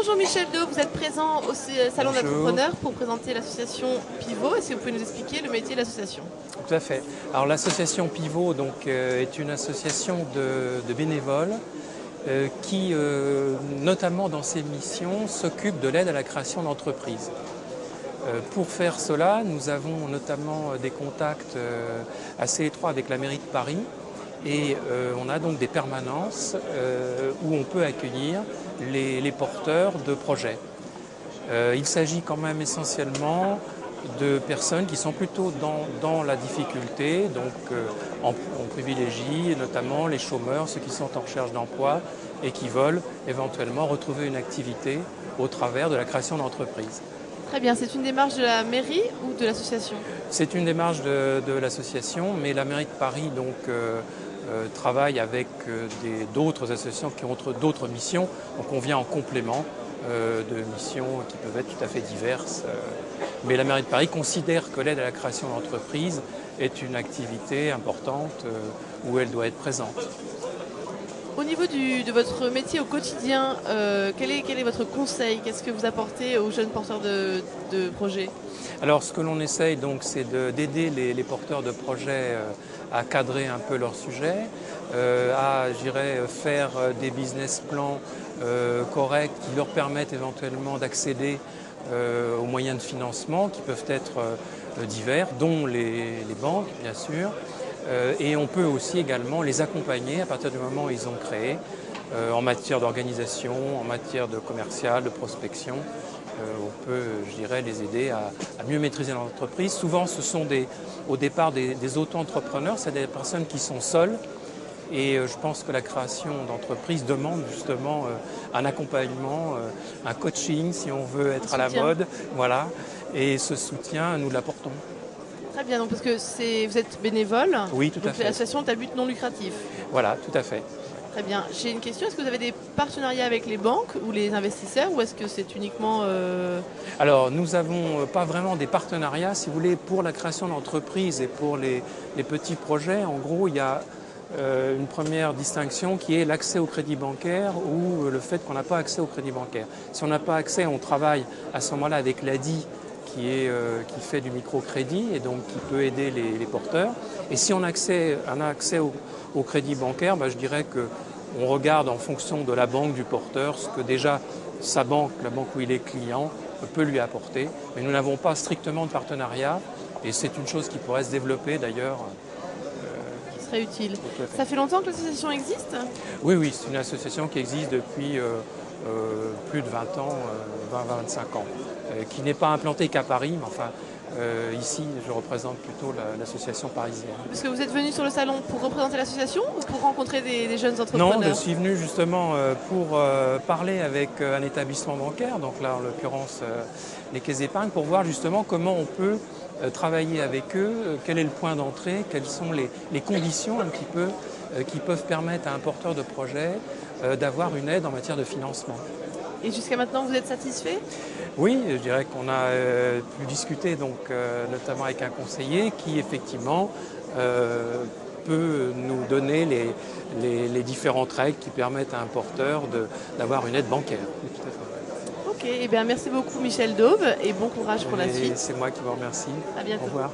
Bonjour Michel Daube, vous êtes présent au Salon d'entrepreneurs pour présenter l'association Pivot. Est-ce que vous pouvez nous expliquer le métier de l'association? Tout à fait. Alors l'association Pivot est une association de bénévoles qui, notamment dans ses missions, s'occupe de l'aide à la création d'entreprises. Pour faire cela, nous avons notamment des contacts assez étroits avec la mairie de Paris et on a donc des permanences où on peut accueillir les porteurs de projets. Il s'agit quand même essentiellement de personnes qui sont plutôt dans la difficulté, donc on privilégie notamment les chômeurs, ceux qui sont en recherche d'emploi et qui veulent éventuellement retrouver une activité au travers de la création d'entreprises. Très bien, c'est une démarche de la mairie ou de l'association? C'est une démarche de l'association, mais la mairie de Paris travaille avec d'autres associations qui ont d'autres missions, donc on vient en complément de missions qui peuvent être tout à fait diverses. Mais la mairie de Paris considère que l'aide à la création d'entreprises est une activité importante où elle doit être présente. Au niveau de votre métier au quotidien, quel est votre conseil? Qu'est-ce que vous apportez aux jeunes porteurs de projets? Alors ce que l'on essaye donc c'est d'aider les porteurs de projets à cadrer un peu leur sujet, à faire des business plans corrects qui leur permettent éventuellement d'accéder aux moyens de financement qui peuvent être divers, dont les banques bien sûr. Et on peut aussi également les accompagner à partir du moment où ils ont créé en matière d'organisation, en matière de commercial, de prospection. On peut, les aider à mieux maîtriser l'entreprise. Souvent, ce sont au départ des auto-entrepreneurs, c'est des personnes qui sont seules. Et je pense que la création d'entreprise demande justement un accompagnement, un coaching si on veut être à la mode. Voilà. Et ce soutien, nous l'apportons. Très bien, donc parce que vous êtes bénévole. Oui, tout à fait. L'association est à but non lucratif. Voilà, tout à fait. Très bien. J'ai une question, est-ce que vous avez des partenariats avec les banques ou les investisseurs ou est-ce que c'est uniquement... Alors nous n'avons pas vraiment des partenariats, si vous voulez, pour la création d'entreprises et pour les petits projets. En gros, il y a une première distinction qui est l'accès au crédit bancaire ou le fait qu'on n'a pas accès au crédit bancaire. Si on n'a pas accès, on travaille à ce moment-là avec l'ADI qui fait du microcrédit et donc qui peut aider les porteurs. Et si on a accès au crédit bancaire, je dirais qu'on regarde en fonction de la banque du porteur ce que déjà sa banque, la banque où il est client, peut lui apporter. Mais nous n'avons pas strictement de partenariat et c'est une chose qui pourrait se développer d'ailleurs. Qui serait utile. Ça fait longtemps que l'association existe? Oui, c'est une association qui existe depuis plus de 20 ans, 20-25 ans, qui n'est pas implantée qu'à Paris, mais enfin ici je représente plutôt l'association parisienne. Parce que vous êtes venu sur le salon pour représenter l'association ou pour rencontrer des jeunes entrepreneurs? Non, je suis venu justement pour parler avec un établissement bancaire, donc là en l'occurrence les caisses d'épargne, pour voir justement comment on peut travailler avec eux, quel est le point d'entrée, quelles sont les conditions un petit peu qui peuvent permettre à un porteur de projet d'avoir une aide en matière de financement. Et jusqu'à maintenant, vous êtes satisfait? Oui, je dirais qu'on a pu discuter notamment avec un conseiller qui effectivement peut nous donner les différentes règles qui permettent à un porteur d'avoir une aide bancaire. Tout à fait. Ok, eh bien merci beaucoup Michel Daube et bon courage pour la suite. C'est moi qui vous remercie. À bientôt. Au revoir.